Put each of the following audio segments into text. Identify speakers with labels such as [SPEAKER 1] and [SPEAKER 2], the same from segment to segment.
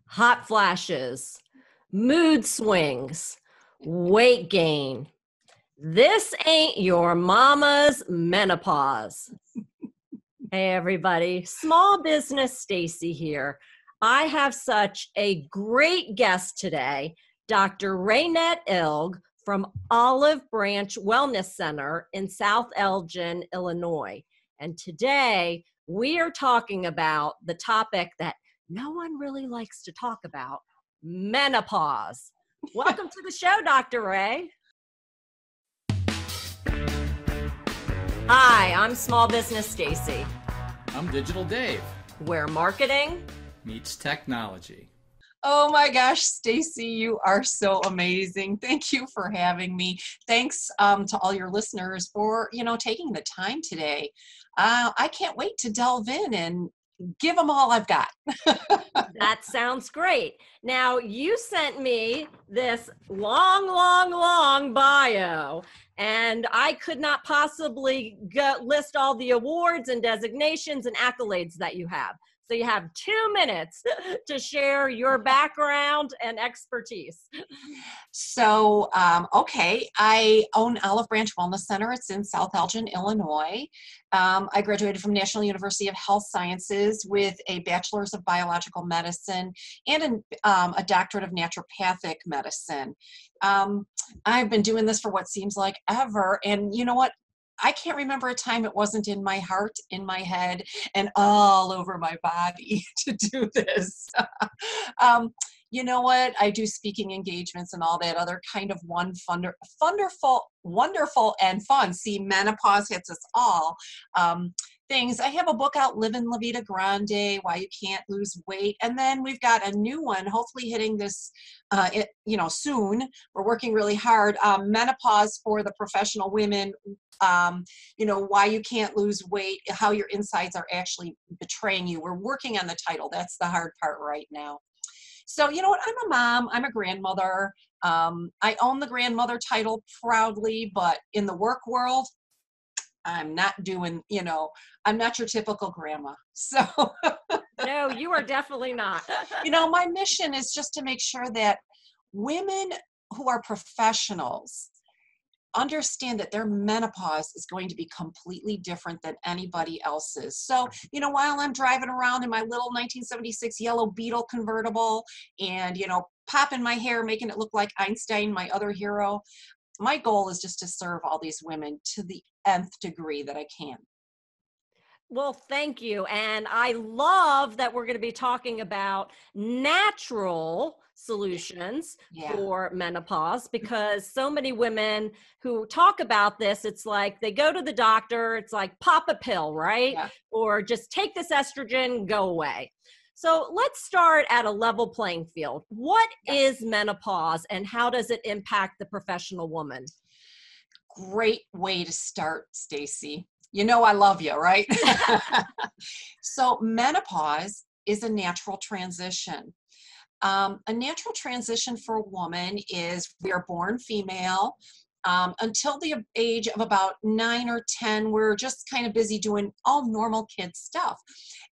[SPEAKER 1] hot flashes, mood swings, weight gain. This ain't your mama's menopause. Hey everybody, Small Business Stacey here. I have such a great guest today, Dr. Raynette from Olive Branch Wellness Center in South Elgin, Illinois. And today we are talking about the topic that no one really likes to talk about, menopause. Welcome to the show, Dr. Ray. Hi, I'm Small Business Stacey.
[SPEAKER 2] I'm Digital Dave.
[SPEAKER 1] Where marketing
[SPEAKER 2] meets technology.
[SPEAKER 3] Oh my gosh, Stacey, you are so amazing. Thank you for having me. Thanks to all your listeners for, taking the time today. I can't wait to delve in and give them all I've got.
[SPEAKER 1] That sounds great. Now, you sent me this long bio, and I could not possibly list all the awards and designations and accolades that you have. So you have 2 minutes to share your background and expertise.
[SPEAKER 3] So, I own Olive Branch Wellness Center. It's in South Elgin, Illinois. I graduated from National University of Health Sciences with a bachelor's of biological medicine and a doctorate of naturopathic medicine. I've been doing this for what seems like ever. And you know what? I can't remember a time it wasn't in my heart, in my head, and all over my body to do this. You know what? I do speaking engagements and all that other kind of wonderful and fun. See, menopause hits us all. Things. I have a book out, Living La Vida Grande, Why You Can't Lose Weight. And then we've got a new one, hopefully hitting this, soon. We're working really hard. Menopause for the professional women, why you can't lose weight, how your insides are actually betraying you. We're working on the title. That's the hard part right now. So, you know what? I'm a mom. I'm a grandmother. I own the grandmother title proudly, but in the work world, I'm not doing, I'm not your typical grandma. So,
[SPEAKER 1] no, you are definitely not.
[SPEAKER 3] My mission is just to make sure that women who are professionals understand that their menopause is going to be completely different than anybody else's. So, while I'm driving around in my little 1976 yellow Beetle convertible and, popping my hair, making it look like Einstein, my other hero, my goal is just to serve all these women to the nth degree that I can.
[SPEAKER 1] Well, thank you. And I love that we're going to be talking about natural solutions for menopause, because so many women who talk about this, it's like they go to the doctor, it's like pop a pill, right? Yeah. Or just take this estrogen, go away. So let's start at a level playing field. What is menopause and how does it impact the professional woman?
[SPEAKER 3] Great way to start, Stacey. I love you, right? So menopause is a natural transition. A natural transition for a woman is we are born female. Until the age of about 9 or 10, we're just kind of busy doing all normal kid stuff.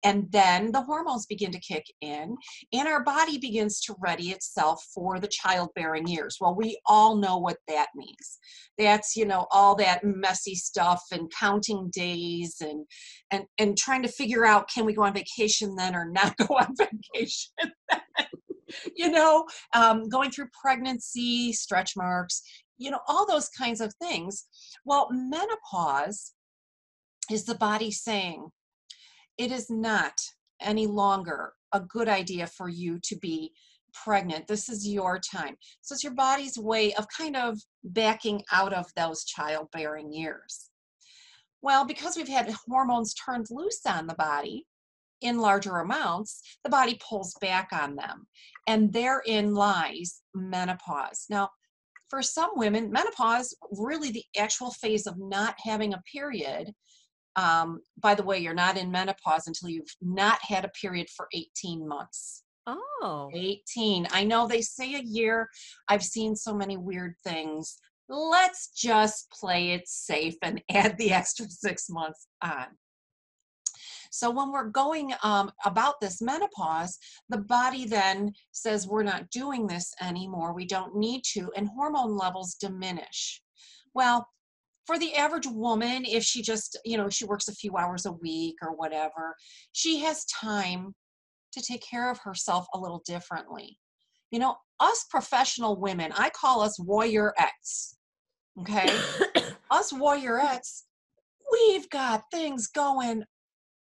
[SPEAKER 3] And then the hormones begin to kick in and our body begins to ready itself for the childbearing years. Well, we all know what that means. That's, all that messy stuff and counting days and trying to figure out, can we go on vacation then or not go on vacation then? Going through pregnancy, stretch marks, all those kinds of things. Well, menopause is the body saying, it is not any longer a good idea for you to be pregnant. This is your time. So it's your body's way of kind of backing out of those childbearing years. Well, because we've had hormones turned loose on the body in larger amounts, the body pulls back on them. And therein lies menopause. Now, for some women, menopause, really the actual phase of not having a period. By the way, you're not in menopause until you've not had a period for 18 months.
[SPEAKER 1] Oh.
[SPEAKER 3] 18. I know they say a year. I've seen so many weird things. Let's just play it safe and add the extra 6 months on. So when we're going about this menopause, the body then says we're not doing this anymore. We don't need to, and hormone levels diminish. Well, for the average woman, if she just, she works a few hours a week or whatever, she has time to take care of herself a little differently. Us professional women, I call us warriorettes, okay? Us warriorettes, we've got things going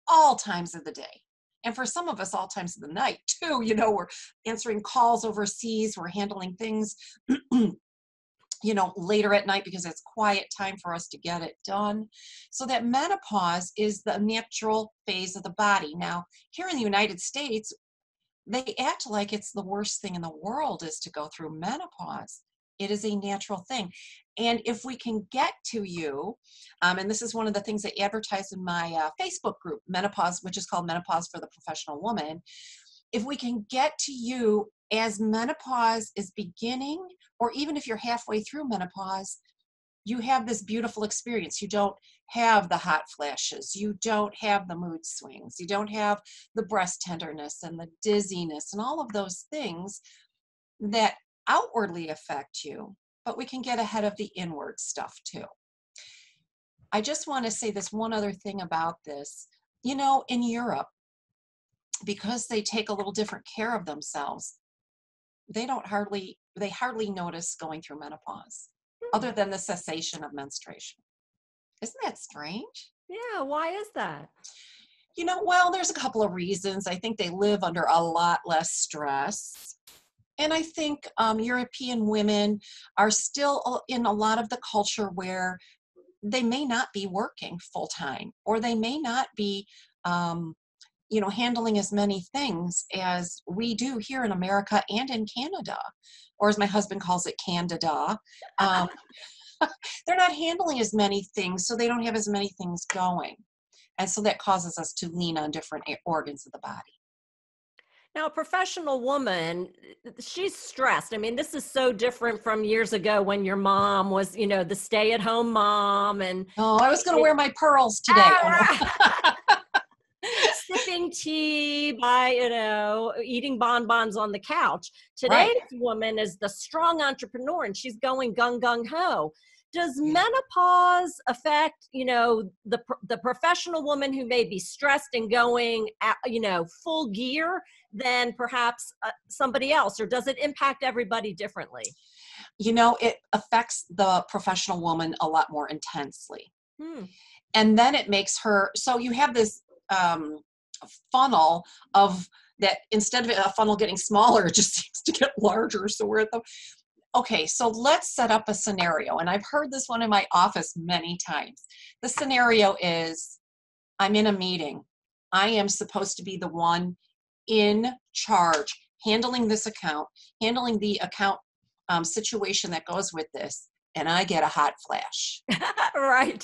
[SPEAKER 3] all times of the day. And for some of us, all times of the night too. We're answering calls overseas, we're handling things later at night because it's quiet time for us to get it done. So that menopause is the natural phase of the body. Now, here in the United States, they act like it's the worst thing in the world is to go through menopause. It is a natural thing. And if we can get to you, and this is one of the things I advertise in my Facebook group, Menopause, which is called Menopause for the Professional Woman. If we can get to you as menopause is beginning, or even if you're halfway through menopause, you have this beautiful experience. You don't have the hot flashes. You don't have the mood swings. You don't have the breast tenderness and the dizziness and all of those things that outwardly affect you, but we can get ahead of the inward stuff too. I just want to say this one other thing about this. In Europe, because they take a little different care of themselves, they hardly notice going through menopause, other than the cessation of menstruation. Isn't that strange?
[SPEAKER 1] Yeah, why is that?
[SPEAKER 3] Well, there's a couple of reasons. I think they live under a lot less stress. And I think European women are still in a lot of the culture where they may not be working full time, or they may not be, handling as many things as we do here in America and in Canada, or as my husband calls it, Candida. They're not handling as many things, so they don't have as many things going. And so that causes us to lean on different organs of the body.
[SPEAKER 1] Now, a professional woman, she's stressed. I mean, this is so different from years ago when your mom was, the stay-at-home mom. And
[SPEAKER 3] oh, I was going to wear my pearls today.
[SPEAKER 1] Sipping tea by, eating bonbons on the couch. Today's woman is the strong entrepreneur, and she's going gung-ho. Does menopause affect, the professional woman who may be stressed and going, full gear than perhaps somebody else, or does it impact everybody differently?
[SPEAKER 3] It affects the professional woman a lot more intensely. And then it makes her, so you have this funnel of that, instead of a funnel getting smaller, it just seems to get larger. So we're at okay, so let's set up a scenario. And I've heard this one in my office many times. The scenario is, I'm in a meeting. I am supposed to be the one in charge, handling this account, handling the account situation that goes with this, and I get a hot flash.
[SPEAKER 1] Right.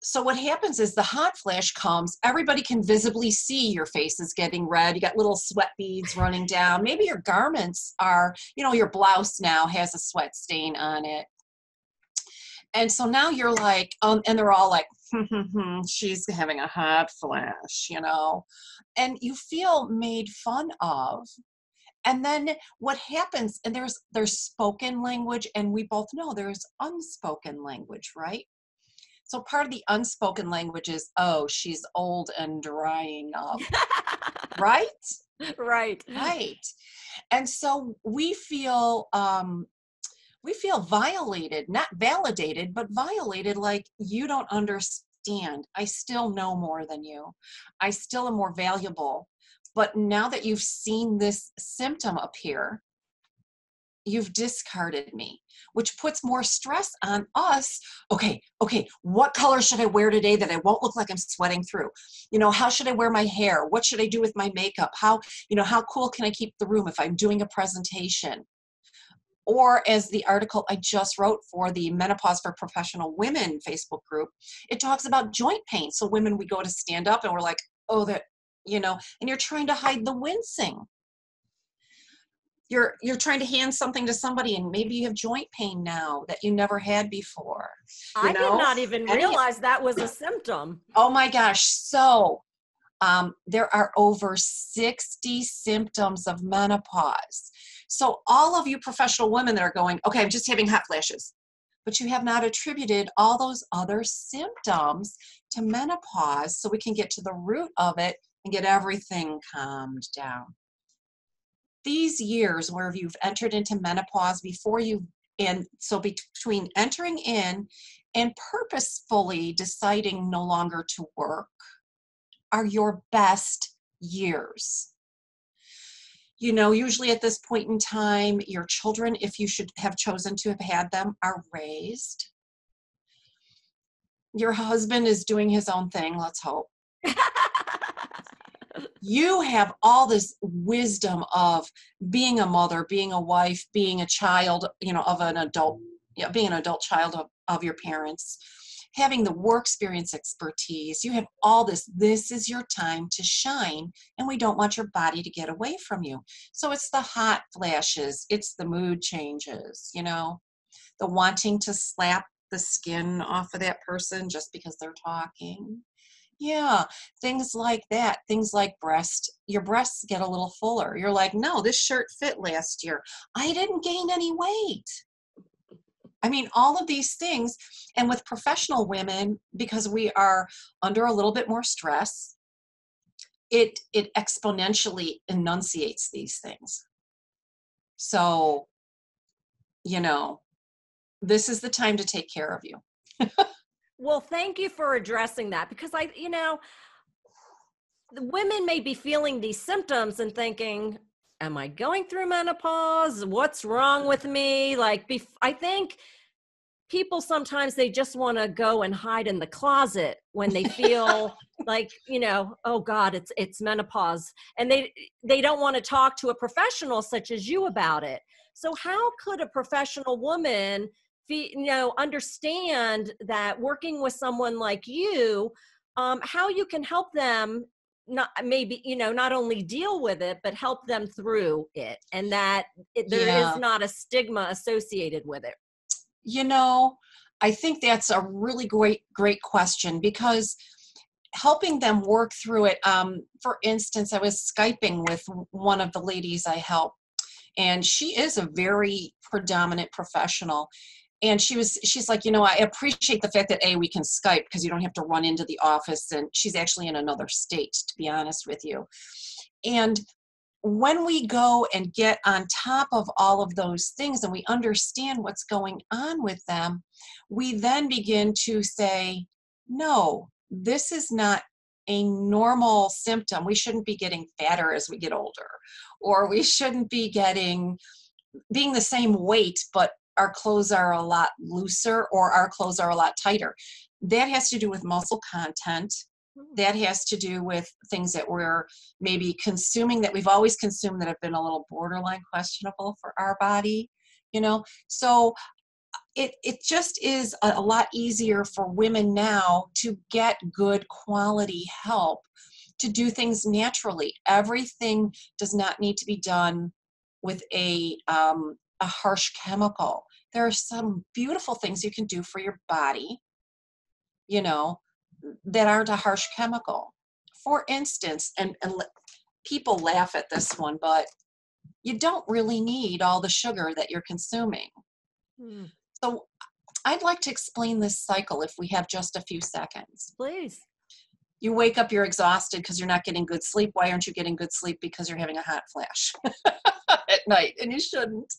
[SPEAKER 3] So what happens is the hot flash comes, everybody can visibly see your face is getting red. You got little sweat beads running down. Maybe your garments are, your blouse now has a sweat stain on it. And so now you're like, and they're all like, she's having a hot flash, and you feel made fun of. And then what happens, and there's spoken language, and we both know there's unspoken language, right? So part of the unspoken language is, oh, she's old and drying up, right?
[SPEAKER 1] Right.
[SPEAKER 3] Right. And so we feel violated, not validated, but violated, like, you don't understand. I still know more than you. I still am more valuable. But now that you've seen this symptom appear, you've discarded me, which puts more stress on us. Okay, what color should I wear today that I won't look like I'm sweating through? How should I wear my hair? What should I do with my makeup? How cool can I keep the room if I'm doing a presentation? Or as the article I just wrote for the Menopause for Professional Women Facebook group, it talks about joint pain. So women, we go to stand up and we're like, oh, that, and you're trying to hide the wincing. You're trying to hand something to somebody, and maybe you have joint pain now that you never had before.
[SPEAKER 1] I did not even realize that was a symptom.
[SPEAKER 3] Oh my gosh. So there are over 60 symptoms of menopause. So all of you professional women that are going, okay, I'm just having hot flashes, but you have not attributed all those other symptoms to menopause, so we can get to the root of it and get everything calmed down. These years where you've entered into menopause and so between entering in and purposefully deciding no longer to work are your best years. Usually at this point in time, your children, if you should have chosen to have had them, are raised. Your husband is doing his own thing, let's hope. You have all this wisdom of being a mother, being a wife, being a child, of an adult, being an adult child of your parents, having the work experience expertise. You have all this. This is your time to shine, and we don't want your body to get away from you. So it's the hot flashes. It's the mood changes, the wanting to slap the skin off of that person just because they're talking. Yeah, things like that. Things like your breasts get a little fuller. You're like, no, this shirt fit last year. I didn't gain any weight. I mean, all of these things. And with professional women, because we are under a little bit more stress, it exponentially enunciates these things. So, this is the time to take care of you.
[SPEAKER 1] Well, thank you for addressing that, because the women may be feeling these symptoms and thinking, am I going through menopause? What's wrong with me? I think people sometimes, they just want to go and hide in the closet when they feel like, oh God, it's menopause. And they don't want to talk to a professional such as you about it. So how could a professional woman understand that working with someone like you, how you can help them not only deal with it, but help them through it, and that there is not a stigma associated with it?
[SPEAKER 3] I think that's a really great question, because helping them work through it. For instance, I was Skyping with one of the ladies I help, and she is a very predominant professional. And she's like, I appreciate the fact that we can Skype, because you don't have to run into the office. And she's actually in another state, to be honest with you. And when we go and get on top of all of those things and we understand what's going on with them, we then begin to say, no, this is not a normal symptom. We shouldn't be getting fatter as we get older, or we shouldn't be being the same weight, but our clothes are a lot looser, or our clothes are a lot tighter. That has to do with muscle content. That has to do with things that we're maybe consuming, that we've always consumed, that have been a little borderline questionable for our body, So it just is a lot easier for women now to get good quality help, to do things naturally. Everything does not need to be done with a harsh chemical. There are some beautiful things you can do for your body, that aren't a harsh chemical. For instance, and people laugh at this one, but you don't really need all the sugar that you're consuming. So I'd like to explain this cycle if we have just a few seconds.
[SPEAKER 1] Please.
[SPEAKER 3] You wake up, you're exhausted because you're not getting good sleep. Why aren't you getting good sleep? Because you're having a hot flash at night, and you shouldn't.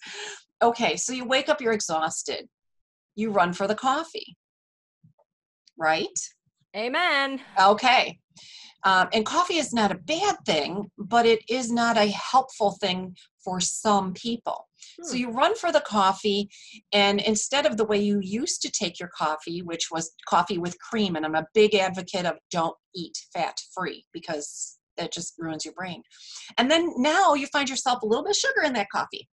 [SPEAKER 3] Okay, so you wake up, you're exhausted. You run for the coffee, right?
[SPEAKER 1] Amen.
[SPEAKER 3] Okay. And coffee is not a bad thing, but it is not a helpful thing for some people. So you run for the coffee, and instead of the way you used to take your coffee, which was coffee with cream, and I'm a big advocate of don't eat fat-free, because that just ruins your brain. And then now you find yourself a little bit of sugar in that coffee.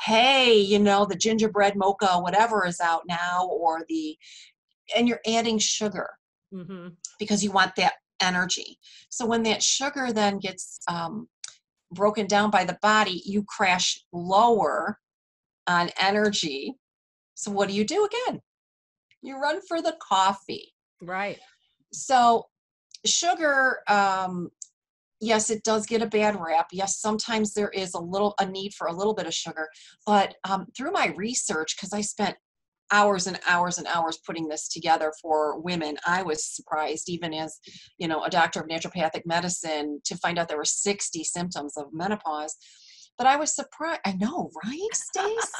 [SPEAKER 3] Hey, the gingerbread mocha, whatever is out now, and you're adding sugar because you want that energy. So when that sugar then gets broken down by the body, you crash lower on energy. So what do? Again? You run for the coffee.
[SPEAKER 1] Right.
[SPEAKER 3] So sugar, yes, it does get a bad rap. Yes, sometimes there is a need for a little bit of sugar. But through my research, because I spent hours and hours and hours putting this together for women, I was surprised, even as, a doctor of naturopathic medicine, to find out there were 60 symptoms of menopause. But I was surprised. I know, right, Stace?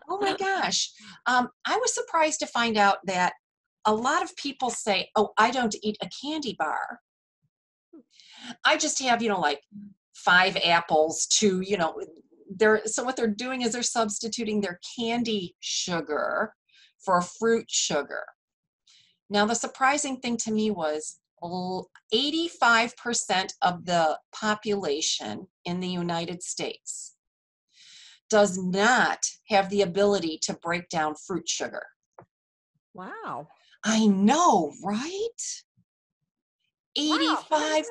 [SPEAKER 3] Oh my gosh. I was surprised to find out that a lot of people say, oh, I don't eat a candy bar. I just have, like 5 apples to, so what they're doing is they're substituting their candy sugar for fruit sugar. Now, the surprising thing to me was 85% of the population in the United States does not have the ability to break down fruit sugar.
[SPEAKER 1] Wow.
[SPEAKER 3] I know, right? 85%.
[SPEAKER 1] Wow.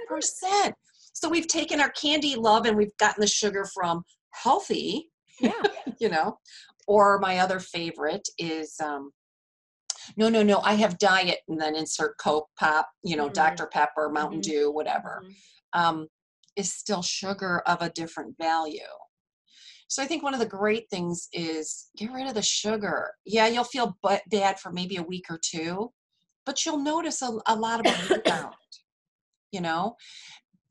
[SPEAKER 3] So we've taken our candy love and we've gotten the sugar from healthy,
[SPEAKER 1] Yeah.
[SPEAKER 3] Or my other favorite is, no, I have diet, and then insert Coke, Pop, Dr. Pepper, Mountain Dew, whatever, is still sugar of a different value. So I think one of the great things is get rid of the sugar. Yeah, you'll feel bad for maybe a week or two, but you'll notice a lot of a rebound,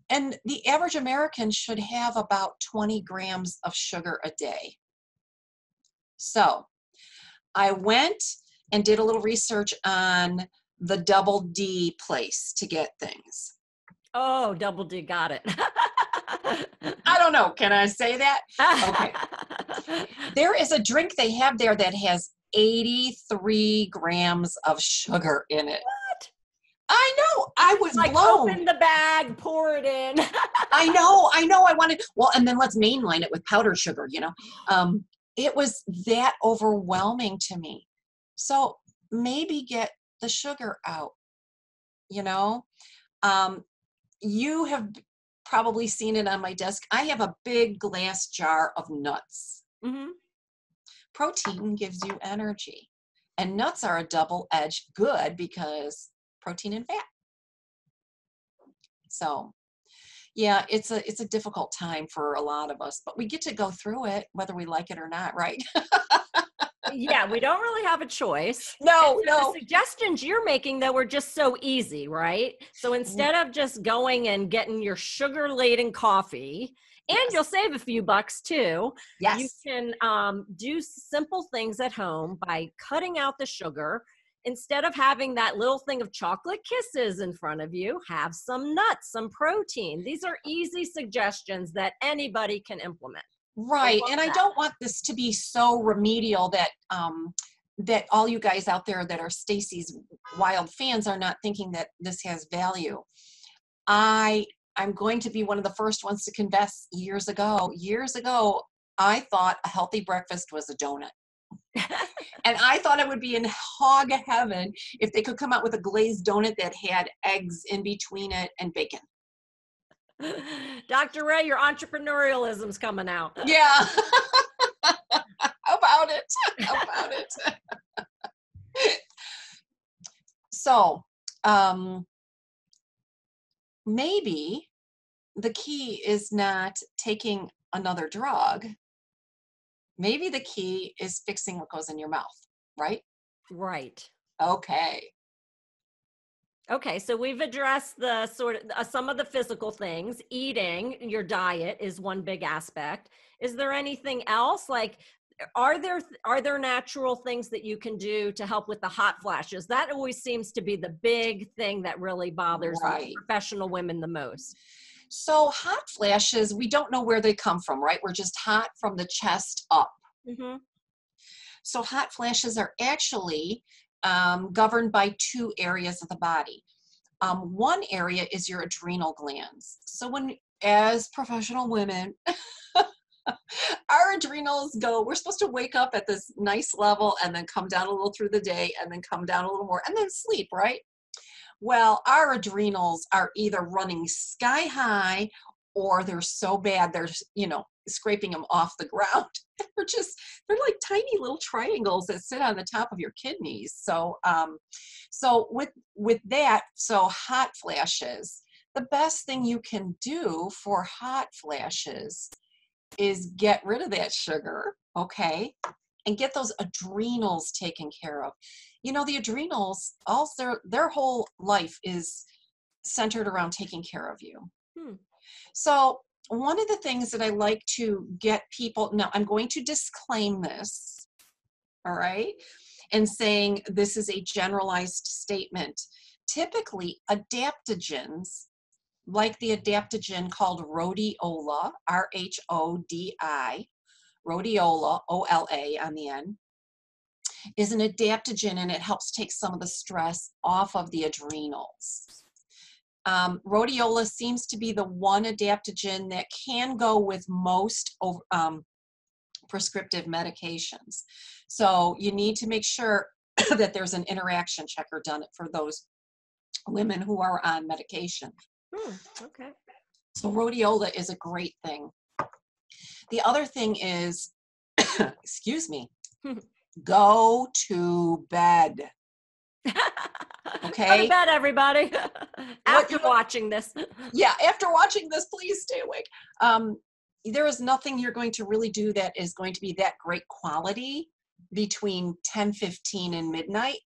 [SPEAKER 3] And the average American should have about 20 grams of sugar a day. So I went and did a little research on the Double D place to get things.
[SPEAKER 1] Oh, Double D, got it.
[SPEAKER 3] I don't know. Can I say that? Okay. There is a drink they have there that has 83 grams of sugar in it.
[SPEAKER 1] What?
[SPEAKER 3] I know. I was blown.
[SPEAKER 1] Open the bag, pour it in.
[SPEAKER 3] I know. I wanted, and then let's mainline it with powdered sugar, It was that overwhelming to me. So maybe get the sugar out, You have probably seen it on my desk. I have a big glass jar of nuts.
[SPEAKER 1] Mm-hmm.
[SPEAKER 3] Protein gives you energy, and nuts are a double-edged good because protein and fat. So yeah, it's a difficult time for a lot of us, but we get to go through it whether we like it or not, right?
[SPEAKER 1] Yeah, we don't really have a choice.
[SPEAKER 3] No.
[SPEAKER 1] The suggestions you're making, though, are just so easy, right? So instead of just going and getting your sugar-laden coffee, and you'll save a few bucks too, you can do simple things at home by cutting out the sugar. Instead of having that little thing of chocolate kisses in front of you, have some nuts, some protein. These are easy suggestions that anybody can implement.
[SPEAKER 3] Right. And I don't want this to be so remedial that that all you guys out there that are Stacey's wild fans are not thinking that this has value. I'm going to be one of the first ones to confess years ago, I thought a healthy breakfast was a donut. And I thought it would be in hog heaven if they could come out with a glazed donut that had eggs in between it and bacon.
[SPEAKER 1] Dr. Ray, your entrepreneurialism's coming out.
[SPEAKER 3] Yeah. How about it? So, maybe the key is not taking another drug. Maybe the key is fixing what goes in your mouth, right?
[SPEAKER 1] Right.
[SPEAKER 3] Okay.
[SPEAKER 1] Okay, so we've addressed the sort of some of the physical things. Eating, your diet is one big aspect. Is there anything else? Like, are there natural things that you can do to help with the hot flashes? That always seems to be the big thing that really bothers professional women the most.
[SPEAKER 3] So hot flashes, we don't know where they come from, right? We're just hot from the chest up.
[SPEAKER 1] Mm-hmm.
[SPEAKER 3] So hot flashes are actually governed by 2 areas of the body. One area is your adrenal glands. So as professional women, our adrenals we're supposed to wake up at this nice level and then come down a little through the day and then come down a little more and then sleep, right? Well, our adrenals are either running sky high or they're so bad, they're, scraping them off the ground. They're like tiny little triangles that sit on the top of your kidneys. So, with that, so hot flashes, the best thing you can do for hot flashes is get rid of that sugar, okay? And get those adrenals taken care of. The adrenals, also their whole life is centered around taking care of you. So one of the things that I like to get people, now I'm going to disclaim this, all right, and saying this is a generalized statement. Typically, adaptogens, like the adaptogen called rhodiola, R-H-O-D-I, rhodiola, O-L-A on the end, is an adaptogen, and it helps take some of the stress off of the adrenals. Rhodiola seems to be the one adaptogen that can go with most prescriptive medications. So you need to make sure that there's an interaction checker done for those women who are on medication.
[SPEAKER 1] Okay.
[SPEAKER 3] So rhodiola is a great thing. The other thing is, excuse me, go to bed. Okay.
[SPEAKER 1] Go to bed, everybody. After watching this.
[SPEAKER 3] Yeah, after watching this, please stay awake. There is nothing you're going to really do that is going to be that great quality between 10:15 and midnight.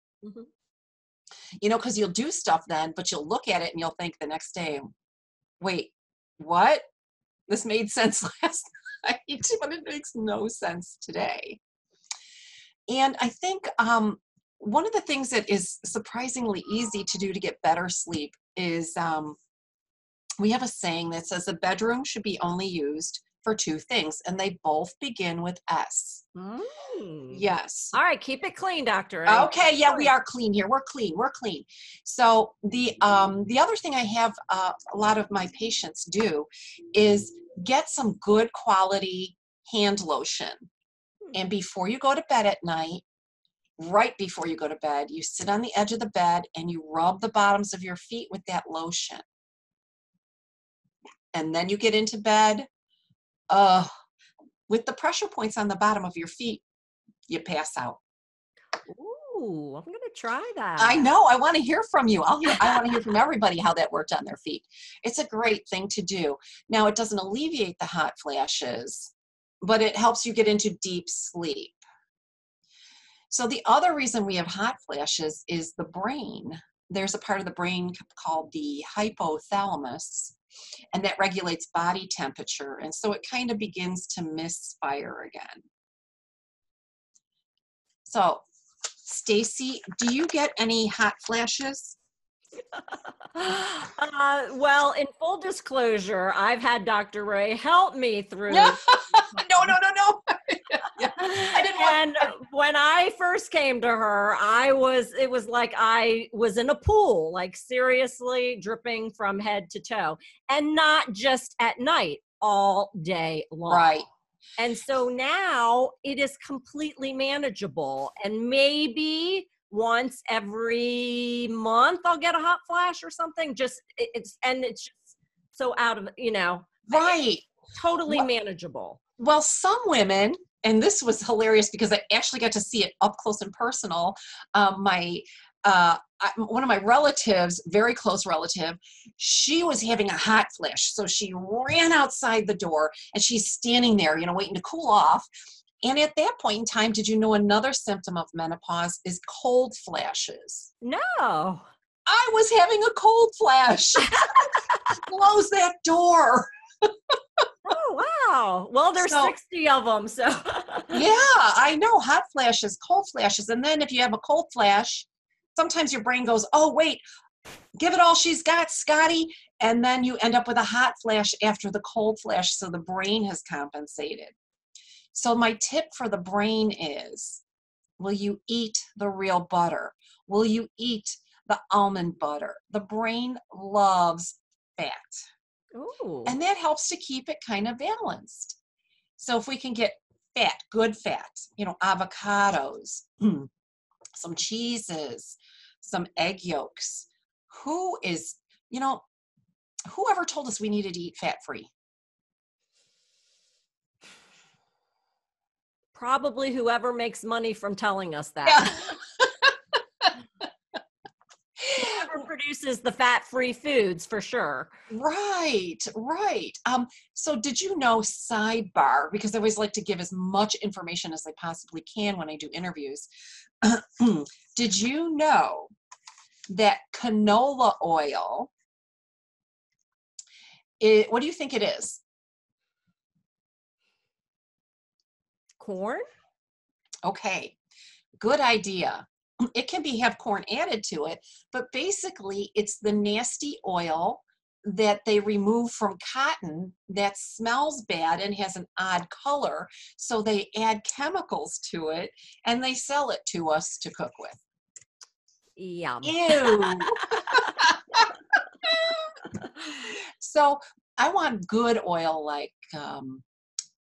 [SPEAKER 3] Because you'll do stuff then, but you'll look at it and you'll think the next day, wait, what? This made sense last night, but it makes no sense today. And I think one of the things that is surprisingly easy to do to get better sleep is we have a saying that says the bedroom should be only used for two things, and they both begin with S. Yes.
[SPEAKER 1] All right, keep it clean, Dr. A.
[SPEAKER 3] Okay, yeah, we are clean here. We're clean. So the other thing I have a lot of my patients do is get some good quality hand lotion. And before you go to bed at night, right before you go to bed, you sit on the edge of the bed and you rub the bottoms of your feet with that lotion. And then you get into bed. With the pressure points on the bottom of your feet, you pass out.
[SPEAKER 1] Ooh, I'm going to try that.
[SPEAKER 3] I know. I want to hear from you. I want to hear from everybody how that worked on their feet. It's a great thing to do. Now, it doesn't alleviate the hot flashes, but it helps you get into deep sleep. So the other reason we have hot flashes is the brain. There's a part of the brain called the hypothalamus, and that regulates body temperature. And so it kind of begins to misfire again. So, Stacey, do you get any hot flashes?
[SPEAKER 1] Well, in full disclosure, I've had Dr. Ray help me through.
[SPEAKER 3] No. I didn't
[SPEAKER 1] And when I first came to her, it was like I was in a pool, like seriously dripping from head to toe, and not just at night, all day long.
[SPEAKER 3] Right.
[SPEAKER 1] And so now it is completely manageable, and maybe once every month I'll get a hot flash or something. It's just so out of,
[SPEAKER 3] right.
[SPEAKER 1] Totally manageable.
[SPEAKER 3] Well, some women, and this was hilarious because I actually got to see it up close and personal. One of my relatives, very close relative, she was having a hot flash. So she ran outside the door and she's standing there, waiting to cool off. And at that point in time, did you know another symptom of menopause is cold flashes?
[SPEAKER 1] No.
[SPEAKER 3] I was having a cold flash. Close that door.
[SPEAKER 1] Oh, wow. Well, there's 60 of them. So
[SPEAKER 3] yeah, I know. Hot flashes, cold flashes. And then if you have a cold flash, sometimes your brain goes, oh, wait, give it all she's got, Scotty. And then you end up with a hot flash after the cold flash. So the brain has compensated. So my tip for the brain is, will you eat the real butter? Will you eat the almond butter? The brain loves fat.
[SPEAKER 1] Ooh.
[SPEAKER 3] And that helps to keep it kind of balanced. So if we can get fat, good fat, avocados, some cheeses, some egg yolks. Whoever told us we needed to eat fat-free?
[SPEAKER 1] Probably whoever makes money from telling us that.
[SPEAKER 3] Yeah.
[SPEAKER 1] Whoever produces the fat-free foods, for sure.
[SPEAKER 3] Right, right. So did you know, sidebar, because I always like to give as much information as I possibly can when I do interviews. Did you know that canola oil, what do you think it is?
[SPEAKER 1] Corn?
[SPEAKER 3] Okay, good idea. It can have corn added to it, but basically it's the nasty oil that they remove from cotton that smells bad and has an odd color. So they add chemicals to it and they sell it to us to cook with.
[SPEAKER 1] Yum.
[SPEAKER 3] Ew. So I want good oil like olive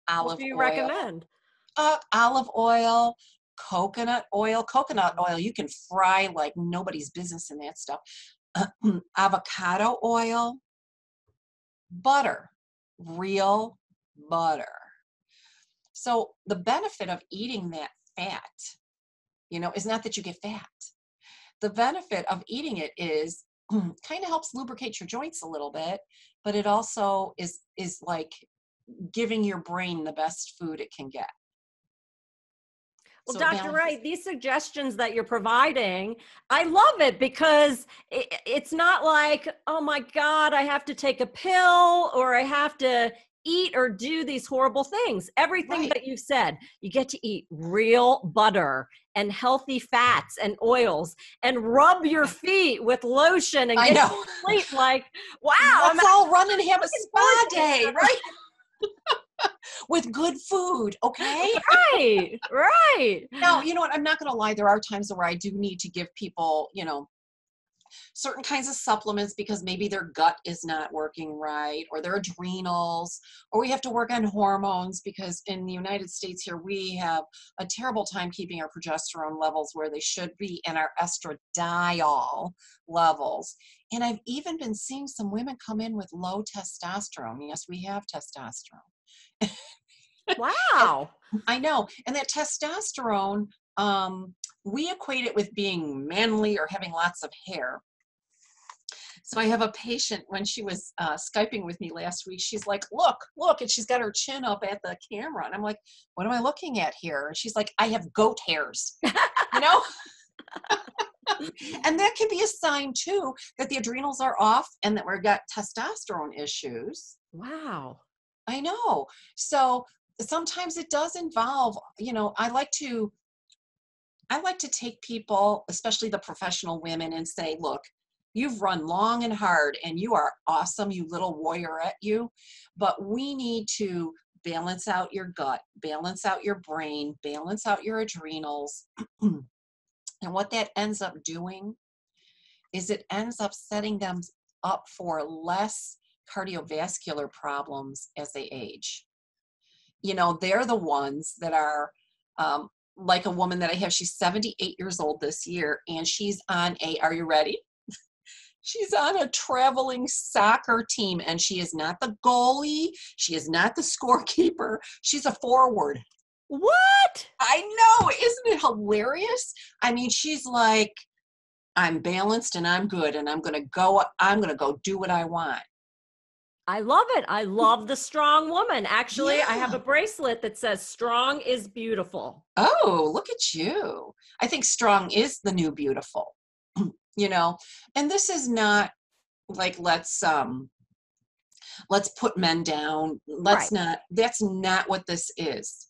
[SPEAKER 1] What do you
[SPEAKER 3] oil.
[SPEAKER 1] recommend?
[SPEAKER 3] Olive oil, coconut oil. Coconut oil, you can fry like nobody's business in that stuff. Avocado oil, butter, real butter. So the benefit of eating that fat, is not that you get fat. The benefit of eating it is kind of helps lubricate your joints a little bit, but it also is like giving your brain the best food it can get.
[SPEAKER 1] Well,
[SPEAKER 3] So
[SPEAKER 1] Dr. Wright, these suggestions that you're providing, I love it because it's not like, oh my God, I have to take a pill or I have to eat or do these horrible things. Everything
[SPEAKER 3] Right.
[SPEAKER 1] that you've said, you get to eat real butter and healthy fats and oils and rub your feet with lotion and
[SPEAKER 3] I
[SPEAKER 1] get
[SPEAKER 3] know.
[SPEAKER 1] to sleep like, wow.
[SPEAKER 3] Let's all run and have a spa
[SPEAKER 1] forward to
[SPEAKER 3] day,
[SPEAKER 1] this.
[SPEAKER 3] right? With good food, okay?
[SPEAKER 1] Right, right.
[SPEAKER 3] Now, you know what? I'm not going to lie. There are times where I do need to give people, certain kinds of supplements because maybe their gut is not working right, or their adrenals, or we have to work on hormones because in the United States here, we have a terrible time keeping our progesterone levels where they should be and our estradiol levels. And I've even been seeing some women come in with low testosterone. Yes, we have testosterone.
[SPEAKER 1] Wow.
[SPEAKER 3] I know. And that testosterone, we equate it with being manly or having lots of hair. So I have a patient, when she was Skyping with me last week, she's like, look, and she's got her chin up at the camera. And I'm like, what am I looking at here? And she's like, I have goat hairs, And that can be a sign too that the adrenals are off and that we've got testosterone issues.
[SPEAKER 1] Wow.
[SPEAKER 3] I know. So sometimes it does involve, I like to take people, especially the professional women, and say, look, you've run long and hard and you are awesome, you little warrior at you, but we need to balance out your gut, balance out your brain, balance out your adrenals. And what that ends up doing is it ends up setting them up for less cardiovascular problems as they age. They're the ones that are like a woman that I have. She's 78 years old this year, and she's on are you ready? She's on a traveling soccer team, and she is not the goalie. She is not the scorekeeper. She's a forward.
[SPEAKER 1] What?
[SPEAKER 3] I know. Isn't it hilarious? I mean, she's like, I'm balanced and I'm good, and I'm going to go do what I want.
[SPEAKER 1] I love it. I love the strong woman. Actually, I have
[SPEAKER 3] Yeah.
[SPEAKER 1] a bracelet that says strong is beautiful.
[SPEAKER 3] Oh, look at you. I think strong is the new beautiful, and this is not like, let's put men down. That's not what this is.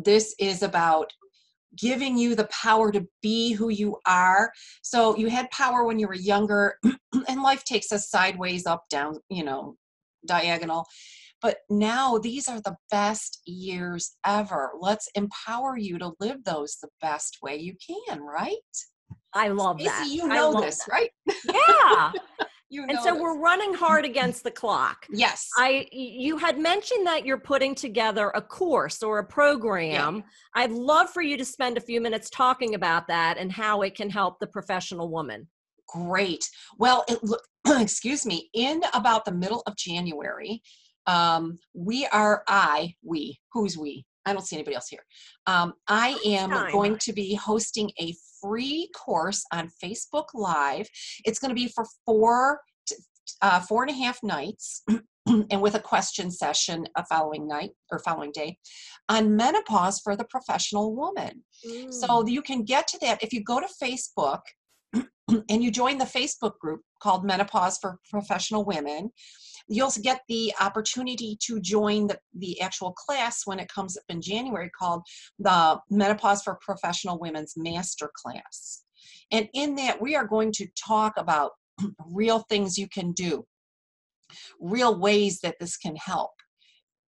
[SPEAKER 3] This is about giving you the power to be who you are. So you had power when you were younger and life takes us sideways, up, down, diagonal. But now these are the best years ever. Let's empower you to live those the best way you can, right?
[SPEAKER 1] I love
[SPEAKER 3] Stacey,
[SPEAKER 1] that.
[SPEAKER 3] you know this, right?
[SPEAKER 1] Yeah.
[SPEAKER 3] And
[SPEAKER 1] so we're running hard against the clock.
[SPEAKER 3] Yes.
[SPEAKER 1] You had mentioned that you're putting together a course or a program.
[SPEAKER 3] Yeah.
[SPEAKER 1] I'd love for you to spend a few minutes talking about that and how it can help the professional woman.
[SPEAKER 3] Great. Well, excuse me, in about the middle of January, who's we? I don't see anybody else here. I am going to be hosting a free course on Facebook Live. It's going to be for 4.5 nights and with a question session a following night or following day on menopause for the professional woman. So you can get to that if you go to Facebook and you join the Facebook group called Menopause for Professional Women. You'll get the opportunity to join the actual class when it comes up in January, called the Menopause for Professional Women's Master Class. And in that, we are going to talk about real things you can do, real ways that this can help.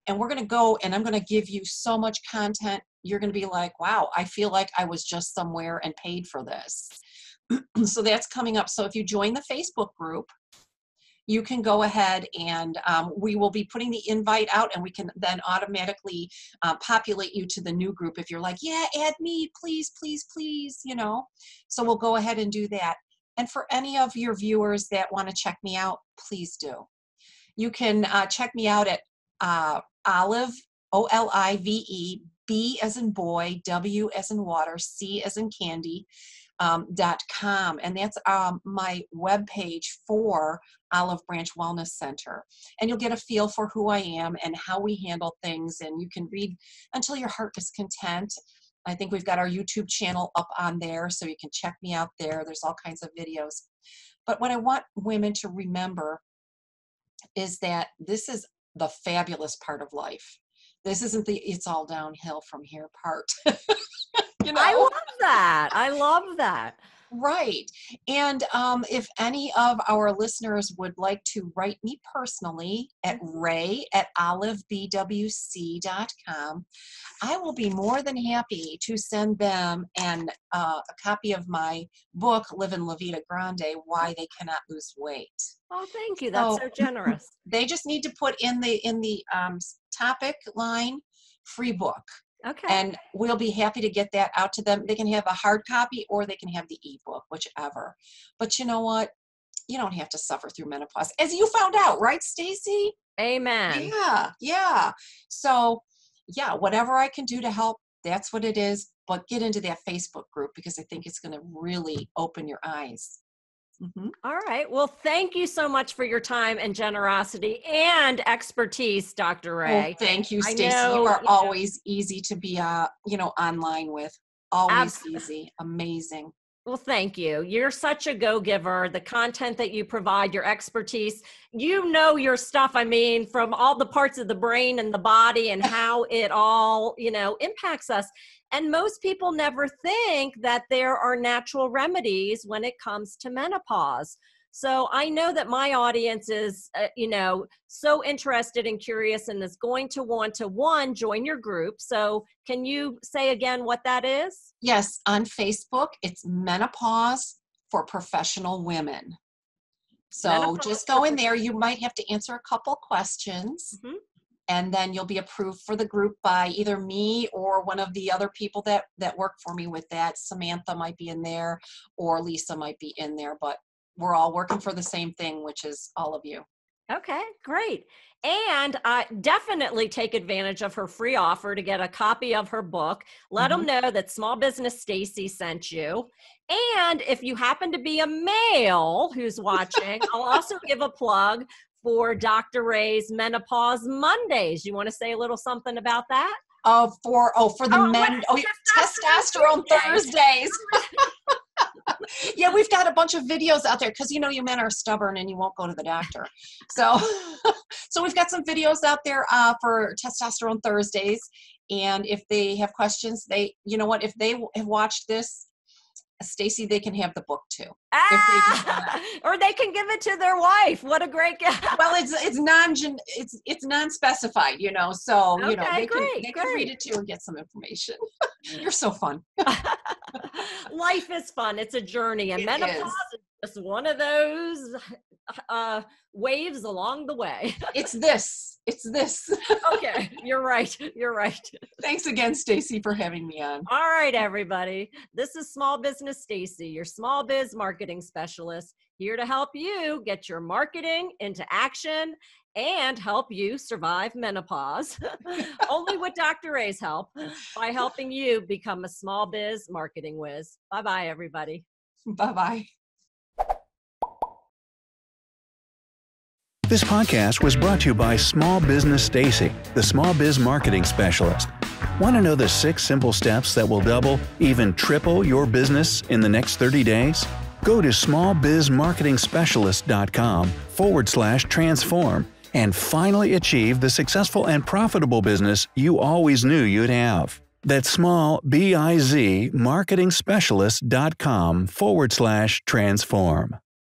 [SPEAKER 3] And we're going to go, and I'm going to give you so much content. You're going to be like, wow, I feel like I was just somewhere and paid for this. So that's coming up. So if you join the Facebook group, you can go ahead and we will be putting the invite out, and we can then automatically populate you to the new group if you're like, yeah, add me, please, please, please, you know. So we'll go ahead and do that. And for any of your viewers that want to check me out, please do. You can check me out at Olive, Olive, B as in boy, W as in water, C as in candy, .com, and that's my webpage for Olive Branch Wellness Center. And you'll get a feel for who I am and how we handle things, and you can read until your heart is content. I think we've got our YouTube channel up on there, so you can check me out there. There's all kinds of videos. But what I want women to remember is that this is the fabulous part of life. This isn't the it's all downhill from here part. You know?
[SPEAKER 1] I love that. I love that.
[SPEAKER 3] Right. And if any of our listeners would like to write me personally at ray@olivebwc.com, I will be more than happy to send them a copy of my book, Livin' La Vida Grande, Why They Cannot Lose Weight.
[SPEAKER 1] Oh, thank you. That's so generous.
[SPEAKER 3] They just need to put in the topic line, free book.
[SPEAKER 1] Okay.
[SPEAKER 3] And we'll be happy to get that out to them. They can have a hard copy or they can have the ebook, whichever. But you know what? You don't have to suffer through menopause, as you found out, right, Stacey?
[SPEAKER 1] Amen.
[SPEAKER 3] Yeah. So, yeah, whatever I can do to help, that's what it is. But get into that Facebook group because I think it's going to really open your eyes. Mm-hmm.
[SPEAKER 1] All right. Well, thank you so much for your time and generosity and expertise, Dr. Ray.
[SPEAKER 3] Oh, thank you, Stacey. You are always easy to be, online with. Always easy. Amazing.
[SPEAKER 1] Well, thank you. You're such a go-giver. The content that you provide, your expertise, you know your stuff. I mean, from all the parts of the brain and the body and how it all, impacts us. And most people never think that there are natural remedies when it comes to menopause. So I know that my audience is, so interested and curious and is going to want to, join your group. So can you say again what that is?
[SPEAKER 3] Yes, on Facebook, it's Menopause for Professional Women. So just go in there. You might have to answer a couple questions. Mm-hmm. And then you'll be approved for the group by either me or one of the other people that work for me with that. Samantha might be in there or Lisa might be in there, but we're all working for the same thing, which is all of you.
[SPEAKER 1] Okay, great. And definitely take advantage of her free offer to get a copy of her book. Let them know that Small Business Stacey sent you. And if you happen to be a male who's watching, I'll also give a plug for Dr. Ray's Menopause Mondays. You want to say a little something about that?
[SPEAKER 3] For the men. Testosterone Thursdays. Yeah, we've got a bunch of videos out there because you men are stubborn and you won't go to the doctor. So we've got some videos out there for Testosterone Thursdays. And if they have questions, if they have watched this, Stacey, they can have the book too.
[SPEAKER 1] Or they can give it to their wife. What a great guy.
[SPEAKER 3] Well, it's non-specified, so
[SPEAKER 1] okay,
[SPEAKER 3] they can read it too and get some information. You're so fun.
[SPEAKER 1] Life is fun. It's a journey, and menopause is just one of those waves along the way.
[SPEAKER 3] It's this.
[SPEAKER 1] Okay, you're right.
[SPEAKER 3] Thanks again, Stacey, for having me on.
[SPEAKER 1] All right, everybody. This is Small Business Stacey, your small biz marketing specialist, here to help you get your marketing into action and help you survive menopause, only with Dr. Ray's help, by helping you become a small biz marketing whiz. Bye-bye, everybody.
[SPEAKER 3] Bye-bye.
[SPEAKER 4] This podcast was brought to you by Small Business Stacey, the small biz marketing specialist. Want to know the 6 simple steps that will double, even triple your business in the next 30 days? Go to smallbizmarketingspecialist.com/transform and finally achieve the successful and profitable business you always knew you'd have. That's smallbizmarketingspecialist.com/transform.